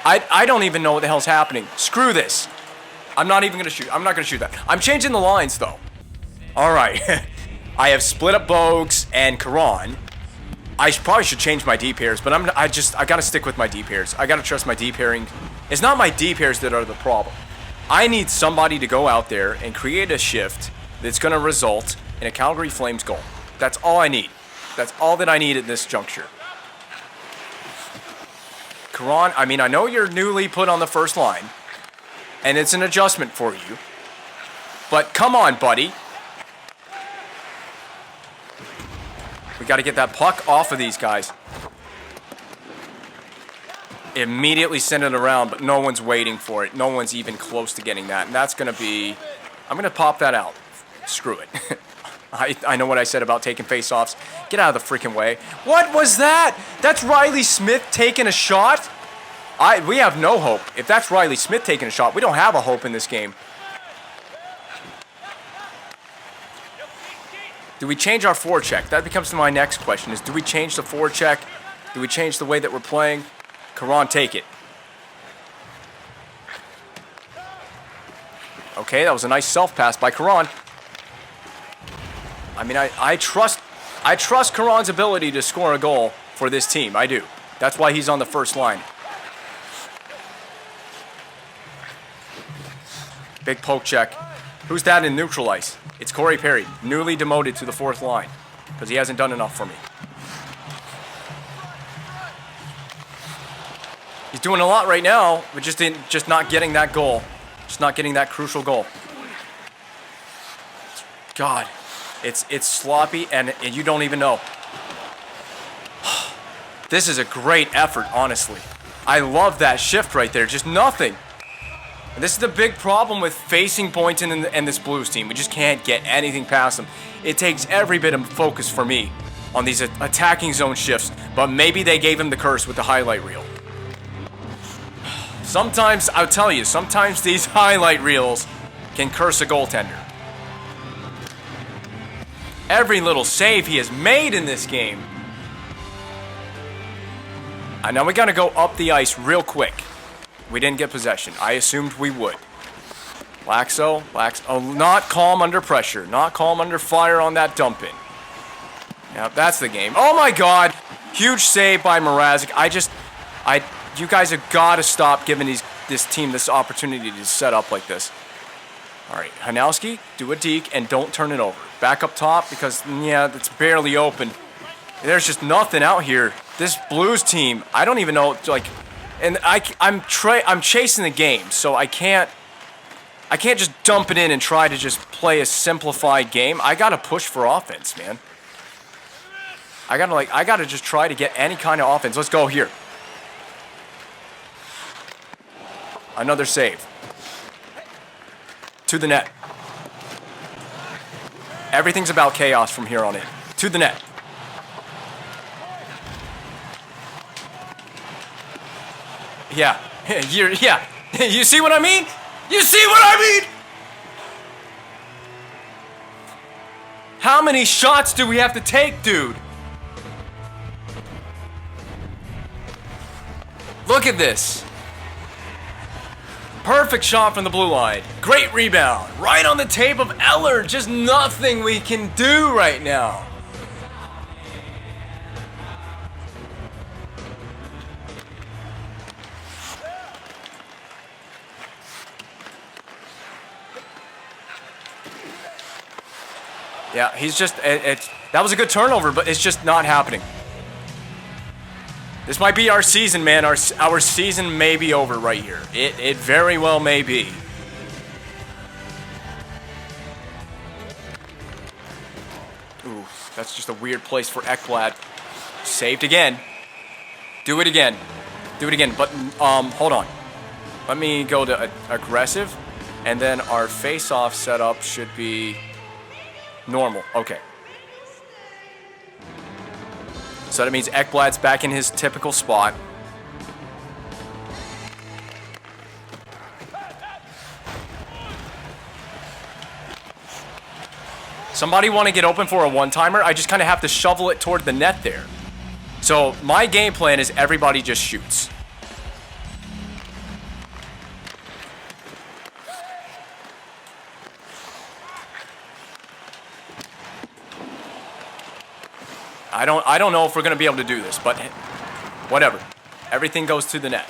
I don't even know what the hell's happening. Screw this. I'm not even gonna shoot. I'm not gonna shoot that. I'm changing the lines though. Alright. I have split up Bogues and Karan. I probably should change my D pairs, but I gotta stick with my D pairs. I gotta trust my D pairing. It's not my D pairs that are the problem. I need somebody to go out there and create a shift that's gonna result in a Calgary Flames goal. That's all I need. That's all that I need at this juncture. Karan, I mean, I know you're newly put on the first line, and it's an adjustment for you, but come on, buddy. We got to get that puck off of these guys. Immediately send it around, but no one's waiting for it. No one's even close to getting that, and that's going to be... I'm going to pop that out. Screw it. I know what I said about taking face-offs. Get out of the freaking way. What was that? That's Riley Smith taking a shot? We have no hope. If that's Riley Smith taking a shot, we don't have a hope in this game. Do we change our forecheck? That becomes my next question, is do we change the forecheck? Do we change the way that we're playing? Karan, take it. Okay, that was a nice self-pass by Karan. I mean, I trust Karan's ability to score a goal for this team. I do. That's why he's on the first line. Big poke check. Who's that in neutral ice? It's Corey Perry, newly demoted to the 4th line, because he hasn't done enough for me. He's doing a lot right now, but just not getting that goal. Just not getting that crucial goal. God, it's sloppy, and you don't even know. This is a great effort, honestly. I love that shift right there. Just nothing. And this is the big problem with facing Boynton and this Blues team. We just can't get anything past them. It takes every bit of focus for me on these attacking zone shifts, but maybe they gave him the curse with the highlight reel. Sometimes, I'll tell you, sometimes these highlight reels can curse a goaltender. Every little save he has made in this game. Now we gotta go up the ice real quick. We didn't get possession. I assumed we would. Laxo, not calm under pressure. Not calm under fire on that dump in. Yeah, that's the game. Oh my God! Huge save by Mrazek. You guys have got to stop giving this team this opportunity to set up like this. All right, Hanowski, do a deke and don't turn it over. Back up top because, yeah, it's barely open. There's just nothing out here. This Blues team, I don't even know, like, and I'm chasing the game, so I can't just dump it in and try to just play a simplified game. I gotta push for offense, man. I gotta just try to get any kind of offense. Let's go here. Another save. To the net. Everything's about chaos from here on in. To the net. Yeah. Yeah. You see what I mean? You see what I mean? How many shots do we have to take, dude? Look at this. Perfect shot from the blue line. Great rebound. Right on the tape of Eller. Just nothing we can do right now. Yeah, he's just, that was a good turnover, but it's just not happening. This might be our season, man. Our season may be over right here. It very well may be. Ooh, that's just a weird place for Ekblad. Saved again. Do it again. Do it again. But, hold on. Let me go to aggressive. And then our face-off setup should be normal. Okay. So that means Ekblad's back in his typical spot. Somebody want to get open for a one-timer? I just kind of have to shovel it toward the net there. So my game plan is everybody just shoots. I don't know if we're going to be able to do this, but whatever. Everything goes to the net.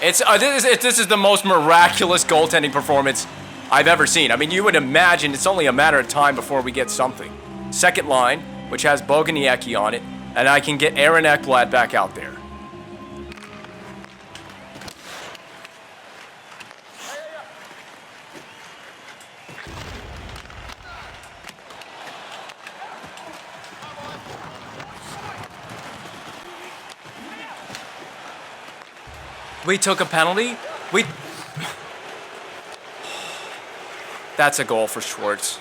This is the most miraculous goaltending performance I've ever seen. I mean, you would imagine it's only a matter of time before we get something. Second line, which has Boguniecki on it, and I can get Aaron Ekblad back out there. We took a penalty. That's a goal for Schwartz.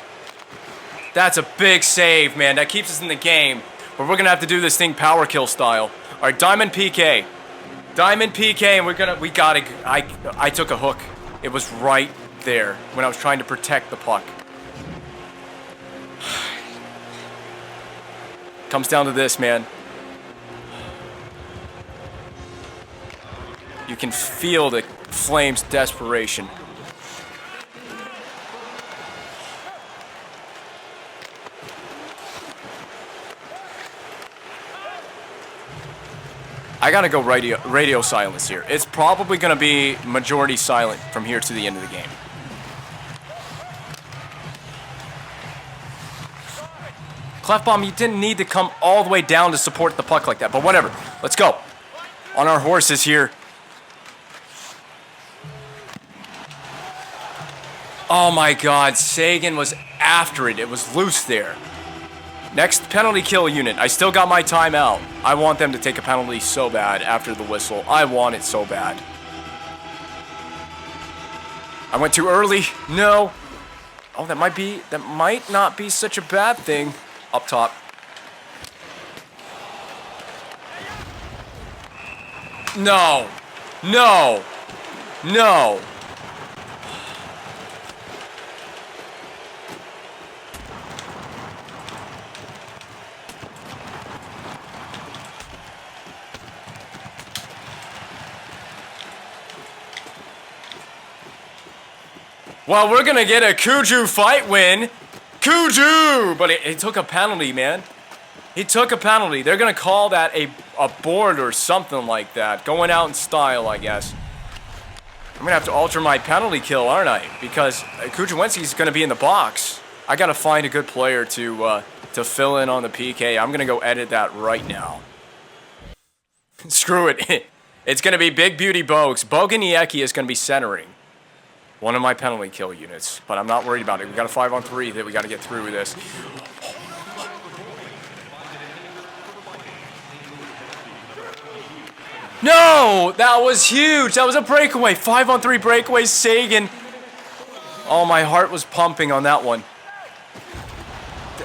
That's a big save, man. That keeps us in the game. But we're going to have to do this thing power kill style. All right, Diamond PK. Diamond PK, and we got to, I took a hook. It was right there when I was trying to protect the puck. Comes down to this, man. You can feel the Flames' desperation. I gotta go radio silence here. It's probably gonna be majority silent from here to the end of the game. Clefbaum, you didn't need to come all the way down to support the puck like that, but whatever. Let's go. On our horses here. Oh my God, Seguin was after it. It was loose there. Next penalty kill unit. I still got my timeout. I want them to take a penalty so bad after the whistle. I want it so bad. I went too early. No. Oh, that might not be such a bad thing. Up top. No. No. No. Well, we're gonna get a Cuju fight win. Cuju! But it took a penalty, man. He took a penalty. They're gonna call that a board or something like that. Going out in style, I guess. I'm gonna have to alter my penalty kill, aren't I? Because Kujuwenski's gonna be in the box. I gotta find a good player to fill in on the PK. I'm gonna go edit that right now. Screw it. It's gonna be Big Beauty Bogues. Boganiecki is gonna be centering one of my penalty kill units, but I'm not worried about it. We got a 5-on-3 that we got to get through with this. No! That was huge! That was a breakaway! 5-on-3 breakaway, Seguin. Oh, my heart was pumping on that one.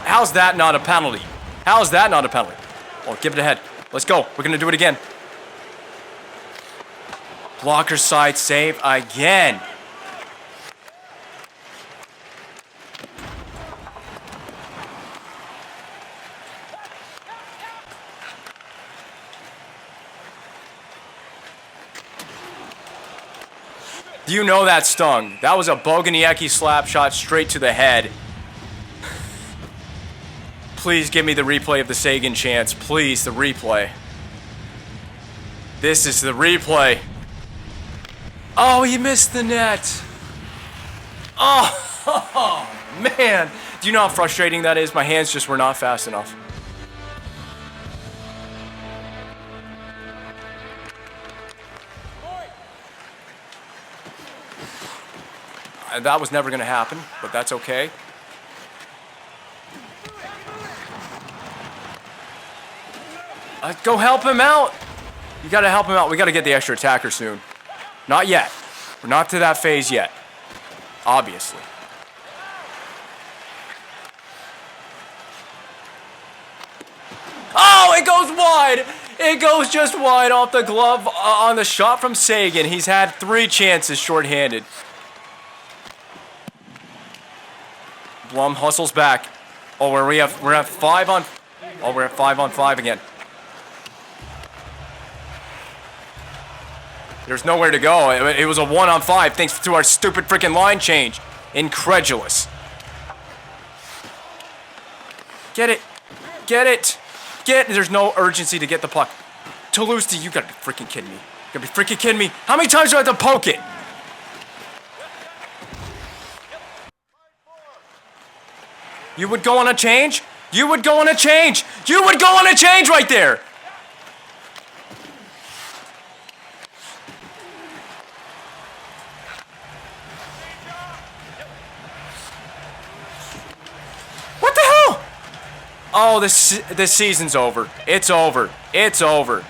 How's that not a penalty? How's that not a penalty? Oh, give it ahead. Let's go. We're going to do it again. Blocker side save again. You know that stung. That was a Boganiecki slap shot straight to the head. Please give me the replay of the Seguin chance. Please, the replay. This is the replay. Oh, he missed the net. Oh, man. Do you know how frustrating that is? My hands just were not fast enough. That was never going to happen, but that's okay. Go help him out. You got to help him out. We got to get the extra attacker soon. Not yet. We're not to that phase yet. Obviously. Oh, it goes wide. It goes just wide off the glove on the shot from Seguin. He's had 3 chances shorthanded. Blum hustles back. Oh, we're at 5 on. Oh, we're at 5-on-5 again. There's nowhere to go. It was a 1-on-5 thanks to our stupid freaking line change. Incredulous. Get it. Get it. There's no urgency to get the puck. Toulouse, you gotta be freaking kidding me. You gotta be freaking kidding me. How many times do I have to poke it? You would go on a change? You would go on a change! You would go on a change right there! What the hell? Oh, this season's over. It's over. It's over.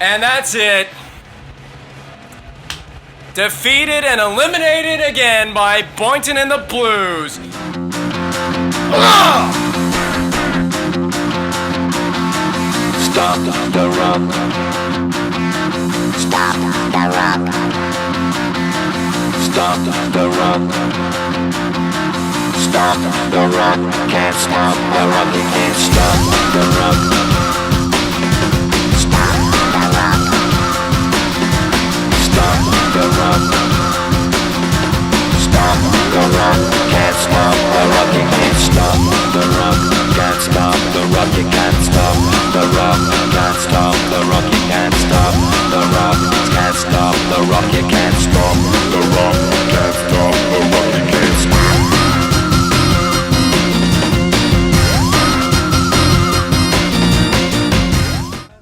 And that's it. Defeated and eliminated again by Boynton and the Blues. Stop the run. Stop the run. Stop the run. Stop the run. Can't stop the run. You can't stop the run. Stop the run. Stop the run. Stop the run. Can't stop the run. stop the rock, can't stop the rock, you can't stop the rock, can't stop the rock, you can't stop the rock, can't stop the rock, you can't stop the rock, can't stop the rock, you can't stop.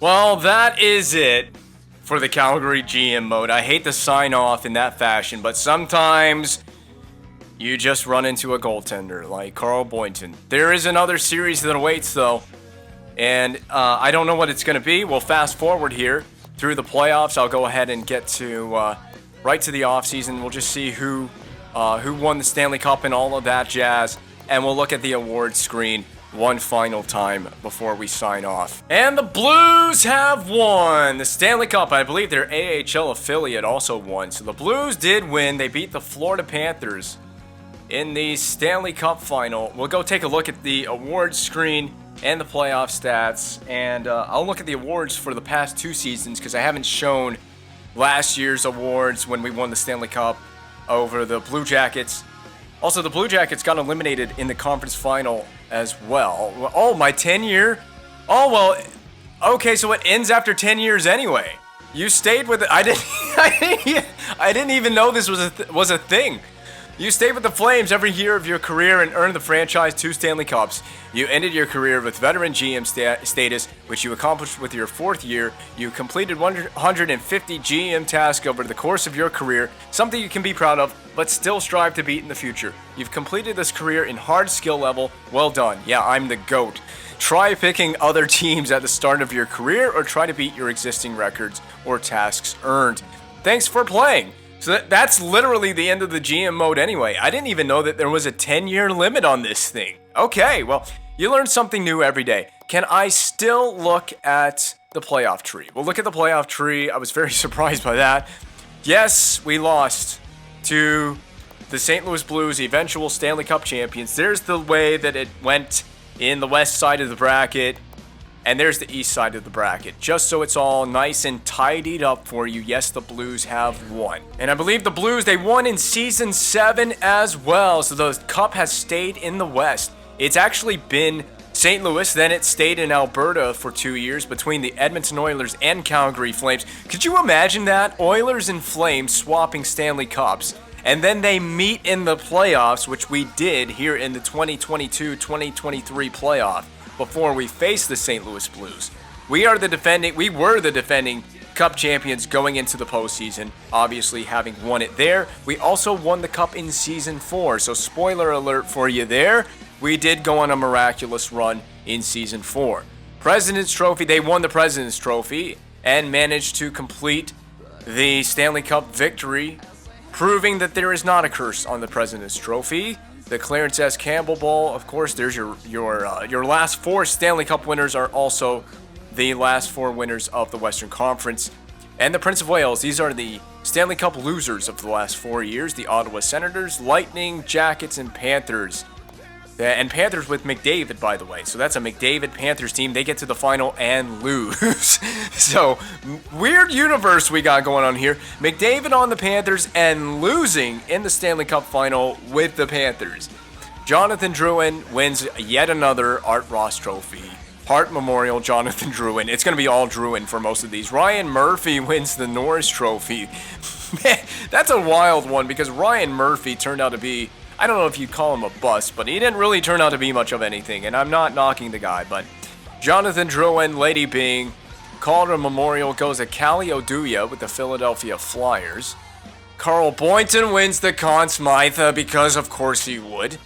Well, that is it for the Calgary GM mode. I hate to sign off in that fashion, but sometimes you just run into a goaltender like Carl Boynton. There is another series that awaits, though, and I don't know what it's going to be. We'll fast forward here through the playoffs. I'll go ahead and get to right to the offseason. We'll just see who won the Stanley Cup and all of that jazz, and we'll look at the awards screen one final time before we sign off. And the Blues have won the Stanley Cup. I believe their AHL affiliate also won. So the Blues did win. They beat the Florida Panthers in the Stanley Cup final. We'll go take a look at the awards screen and the playoff stats. And I'll look at the awards for the past two seasons because I haven't shown last year's awards when we won the Stanley Cup over the Blue Jackets. Also, the Blue Jackets got eliminated in the conference final as well. Oh, my 10-year? Oh, well, okay, so it ends after 10 years anyway. You stayed with it. I didn't even know this was a thing. You stayed with the Flames every year of your career and earned the franchise 2 Stanley Cups. You ended your career with veteran GM status, which you accomplished with your 4th year. You completed 150 GM tasks over the course of your career, something you can be proud of, but still strive to beat in the future. You've completed this career in hard skill level. Well done. Yeah, I'm the GOAT. Try picking other teams at the start of your career or try to beat your existing records or tasks earned. Thanks for playing. So that's literally the end of the GM mode anyway. I didn't even know that there was a 10-year limit on this thing. Okay, well, you learn something new every day. Can I still look at the playoff tree? We'll look at the playoff tree. I was very surprised by that. Yes, we lost to the St. Louis Blues, eventual Stanley Cup champions. There's the way that it went in the west side of the bracket. And there's the east side of the bracket. Just so it's all nice and tidied up for you. Yes, the Blues have won. And I believe the Blues, they won in Season 7 as well. So the Cup has stayed in the West. It's actually been St. Louis, then it stayed in Alberta for 2 years between the Edmonton Oilers and Calgary Flames. Could you imagine that? Oilers and Flames swapping Stanley Cups. And then they meet in the playoffs, which we did here in the 2022-2023 playoff. Before we face the St. Louis Blues. We were the defending Cup champions going into the postseason, obviously having won it there. We also won the Cup in Season 4, so spoiler alert for you there. We did go on a miraculous run in Season 4. President's Trophy, they won the President's Trophy and managed to complete the Stanley Cup victory, proving that there is not a curse on the President's Trophy. The Clarence S. Campbell Bowl, of course, there's your last 4 Stanley Cup winners are also the last 4 winners of the Western Conference. And the Prince of Wales, these are the Stanley Cup losers of the last 4 years, the Ottawa Senators, Lightning, Jackets, and Panthers. And Panthers with McDavid, by the way. So that's a McDavid Panthers team. They get to the final and lose. So, weird universe we got going on here. McDavid on the Panthers and losing in the Stanley Cup final with the Panthers. Jonathan Drouin wins yet another Art Ross Trophy. Hart Memorial, Jonathan Drouin. It's going to be all Drouin for most of these. Ryan Murphy wins the Norris Trophy. Man, that's a wild one because Ryan Murphy turned out to be, I don't know if you'd call him a bust, but he didn't really turn out to be much of anything, and I'm not knocking the guy, but Jonathan Drouin, Lady Byng, Calder Memorial goes to Calle Oduya with the Philadelphia Flyers. Carl Boynton wins the Conn Smythe because of course he would.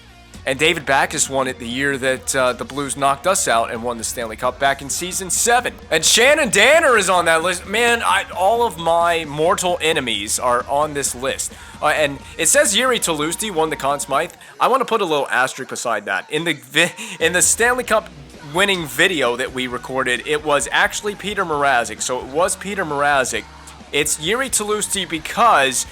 And David Backes won it the year that the Blues knocked us out and won the Stanley Cup back in Season 7. And Shannon Danner is on that list. Man, all of my mortal enemies are on this list. And it says Jiri Tolusti won the Conn Smythe. I want to put a little asterisk beside that. In the Stanley Cup winning video that we recorded, it was actually Peter Mrazek. So it was Peter Mrazek. It's Jiri Tolusti because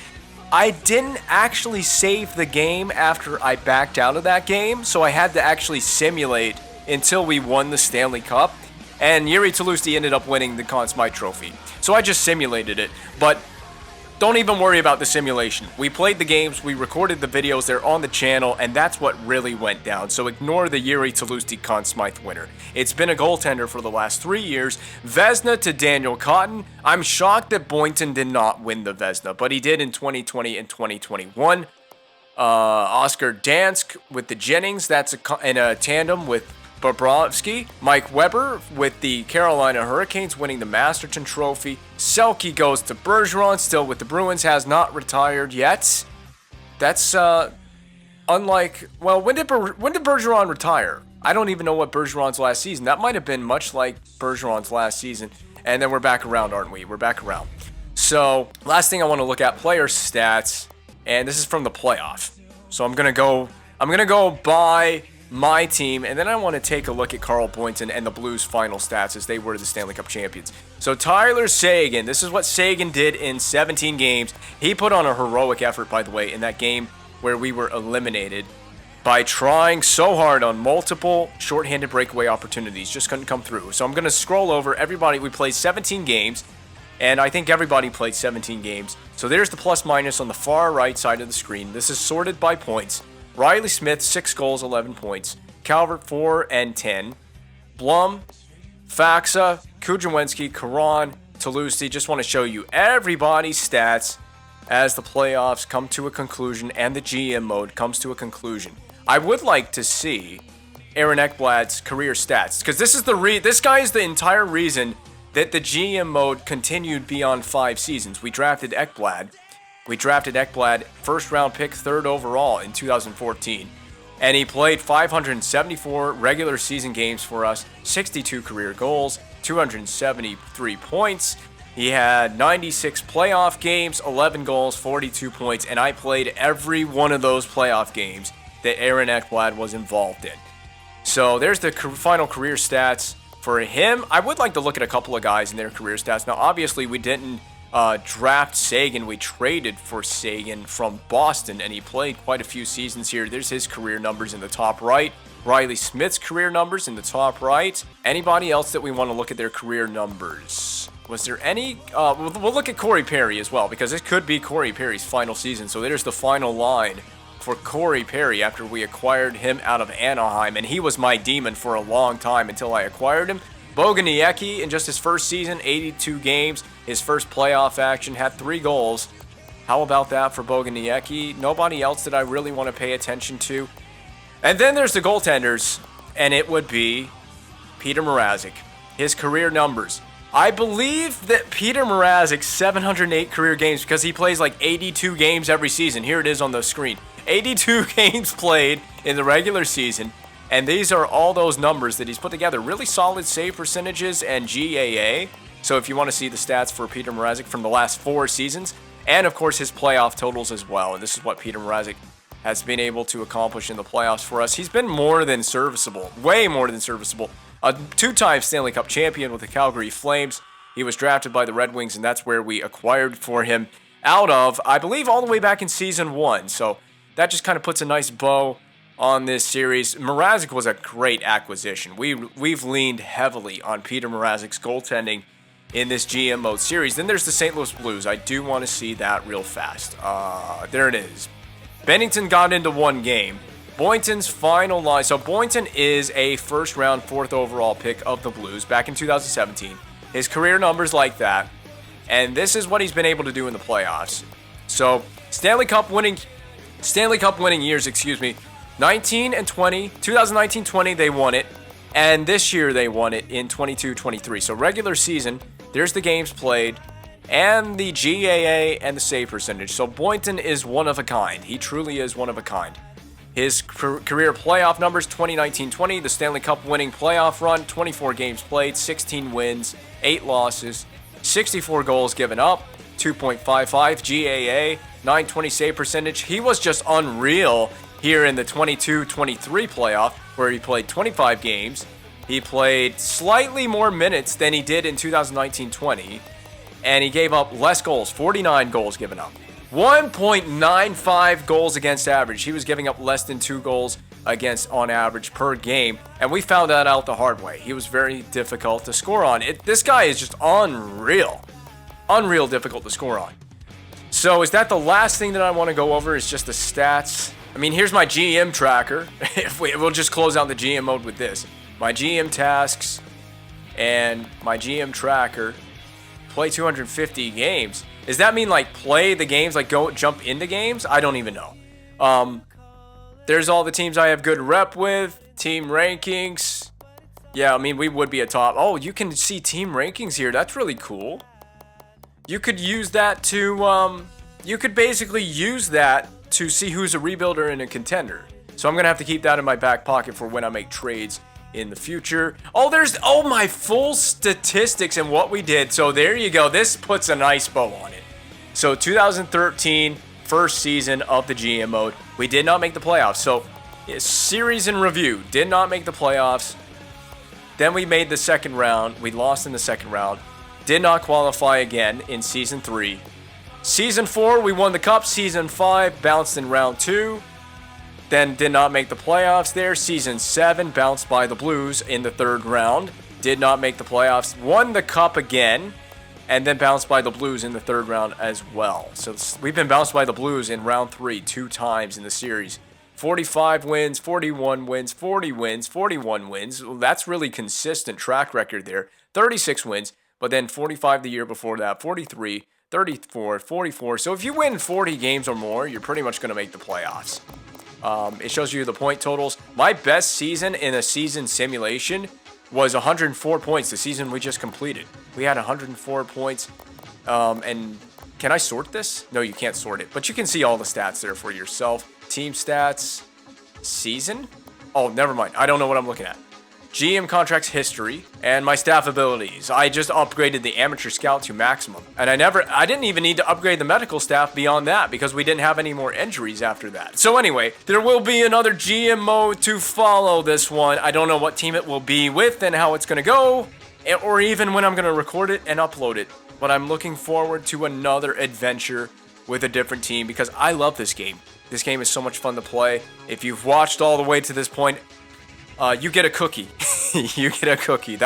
I didn't actually save the game after I backed out of that game, so I had to actually simulate until we won the Stanley Cup, and Jiri Tolusti ended up winning the Conn Smythe Trophy. So I just simulated it, but Don't even worry about the simulation. We played the games, we recorded the videos, they're on the channel, and that's what really went down. So ignore the Yuri Tlusty Conn Smythe winner. It's been a goaltender for the last 3 years. Vezina to Daniel Cotton. I'm shocked that Boynton did not win the Vezina, but he did in 2020 and 2021. Oscar Dansk with the Jennings, that's in a tandem with Bobrovsky. Mike Weber with the Carolina Hurricanes winning the Masterton Trophy. Selke goes to Bergeron, still with the Bruins, has not retired yet. That's unlike, well, when did Bergeron retire? I don't even know what Bergeron's last season. That might have been much like Bergeron's last season. And then we're back around, aren't we? We're back around. So, last thing I want to look at, player stats, and this is from the playoff. So I'm gonna go by my team, and then I want to take a look at Carl Boynton and the Blues' final stats as they were the Stanley Cup champions. So Tyler Seguin, this is what Seguin did in 17 games. He put on a heroic effort, by the way, in that game where we were eliminated by trying so hard on multiple shorthanded breakaway opportunities. Just couldn't come through. So I'm going to scroll over everybody. We played 17 games, and I think everybody played 17 games. So there's the plus minus on the far right side of the screen. This is sorted by points. Riley Smith, 6 goals, 11 points. Calvert, 4 and 10. Blum, Faxa, Kudrwinski, Karan, Tlusty. Just want to show you everybody's stats as the playoffs come to a conclusion and the GM mode comes to a conclusion. I would like to see Aaron Ekblad's career stats, because this guy is the entire reason that the GM mode continued beyond 5 seasons. We drafted Ekblad, first round pick, 3rd overall in 2014. And he played 574 regular season games for us, 62 career goals, 273 points. He had 96 playoff games, 11 goals, 42 points, and I played every one of those playoff games that Aaron Ekblad was involved in. So there's the final career stats for him. I would like to look at a couple of guys in their career stats. Now, obviously, we didn't draft Seguin. We traded for Seguin from Boston, and he played quite a few seasons here. There's his career numbers in the top right. Riley Smith's career numbers in the top right. Anybody else that we want to look at their career numbers? Was there any? We'll look at Corey Perry as well, because it could be Corey Perry's final season. So there's the final line for Corey Perry after we acquired him out of Anaheim, and he was my demon for a long time until I acquired him. Boguniecki, in just his first season, 82 games, his first playoff action, had 3 goals. How about that for Boguniecki? Nobody else that I really want to pay attention to. And then there's the goaltenders, and it would be Peter Mrazek. His career numbers. I believe that Peter Mrazek's 708 career games, because he plays like 82 games every season. Here it is on the screen. 82 games played in the regular season. And these are all those numbers that he's put together. Really solid save percentages and GAA. So if you want to see the stats for Peter Mrazek from the last 4 seasons, and of course his playoff totals as well. And this is what Peter Mrazek has been able to accomplish in the playoffs for us. He's been more than serviceable, way more than serviceable. A 2-time Stanley Cup champion with the Calgary Flames. He was drafted by the Red Wings, and that's where we acquired for him out of, I believe, all the way back in season 1. So that just kind of puts a nice bow on this series. Mrazek was a great acquisition. We've leaned heavily on Peter Mrazek's goaltending in this GM mode series. Then there's the St. Louis Blues. I do want to see that real fast. There it is. Bennington got into 1 game. Boynton's final line. So Boynton is a first round, 4th overall pick of the Blues back in 2017. His career numbers like that. And this is what he's been able to do in the playoffs. So Stanley Cup winning years, 19 and 20, 2019-20 they won it, and this year they won it in 22-23. So regular season, there's the games played, and the GAA and the save percentage. So Boynton is one of a kind. He truly is one of a kind. His career playoff numbers, 2019-20, the Stanley Cup winning playoff run, 24 games played, 16 wins, 8 losses, 64 goals given up, 2.55 GAA, 920 save percentage. He was just unreal here in the 22-23 playoff, where he played 25 games. He played slightly more minutes than he did in 2019-20, and he gave up less goals, 49 goals given up. 1.95 goals against average. He was giving up less than 2 goals against on average per game, and we found that out the hard way. He was very difficult to score on. This guy is just unreal. Unreal difficult to score on. So is that the last thing that I want to go over is just the stats? I mean, here's my GM tracker. We'll just close out the GM mode with this. My GM tasks and my GM tracker. Play 250 games. Does that mean like play the games, like go jump into games? I don't even know. There's all the teams I have good rep with. Team rankings. Yeah, I mean, we would be a top. Oh, you can see team rankings here. That's really cool. You could use that to, you could basically use that to see who's a rebuilder and a contender. So I'm going to have to keep that in my back pocket for when I make trades in the future. Oh, my full statistics and what we did. So there you go. This puts a nice bow on it. So 2013, first season of the GM mode. We did not make the playoffs. So series in review, did not make the playoffs. Then we made the second round. We lost in the second round. Did not qualify again in Season 3. Season 4, we won the Cup. Season 5, bounced in Round 2. Then did not make the playoffs there. Season 7, bounced by the Blues in the third round. Did not make the playoffs. Won the Cup again. And then bounced by the Blues in the third round as well. So we've been bounced by the Blues in Round 3 2 times in the series. 45 wins, 41 wins, 40 wins, 41 wins. Well, that's really consistent track record there. 36 wins. But then 45 the year before that, 43, 34, 44. So if you win 40 games or more, you're pretty much going to make the playoffs. It shows you the point totals. My best season in a season simulation was 104 points, the season we just completed. We had 104 points. And can I sort this? No, you can't sort it. But you can see all the stats there for yourself. Team stats, season? Oh, never mind. I don't know what I'm looking at. GM contracts history, and my staff abilities. I just upgraded the amateur scout to maximum. And I didn't even need to upgrade the medical staff beyond that because we didn't have any more injuries after that. So anyway, there will be another GM mode to follow this one. I don't know what team it will be with and how it's going to go, or even when I'm going to record it and upload it. But I'm looking forward to another adventure with a different team because I love this game. This game is so much fun to play. If you've watched all the way to this point, you get a cookie. You get a cookie.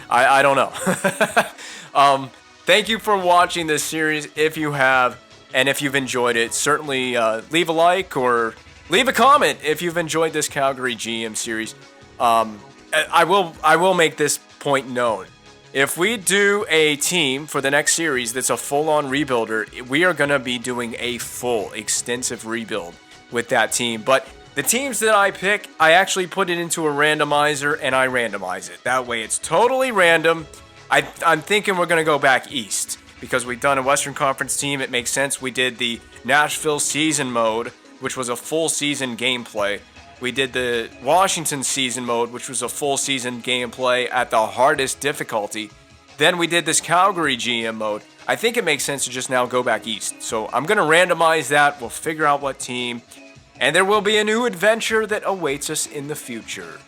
I don't know. Thank you for watching this series. If you have, and if you've enjoyed it, certainly leave a like or leave a comment if you've enjoyed this Calgary GM series. I will make this point known. If we do a team for the next series that's a full-on rebuilder, we are going to be doing a full, extensive rebuild with that team. But the teams that I pick, I actually put it into a randomizer and I randomize it. That way it's totally random. I'm thinking we're going to go back east because we've done a Western Conference team. It makes sense. We did the Nashville season mode, which was a full season gameplay. We did the Washington season mode, which was a full season gameplay at the hardest difficulty. Then we did this Calgary GM mode. I think it makes sense to just now go back east. So I'm going to randomize that. We'll figure out what team. And there will be a new adventure that awaits us in the future.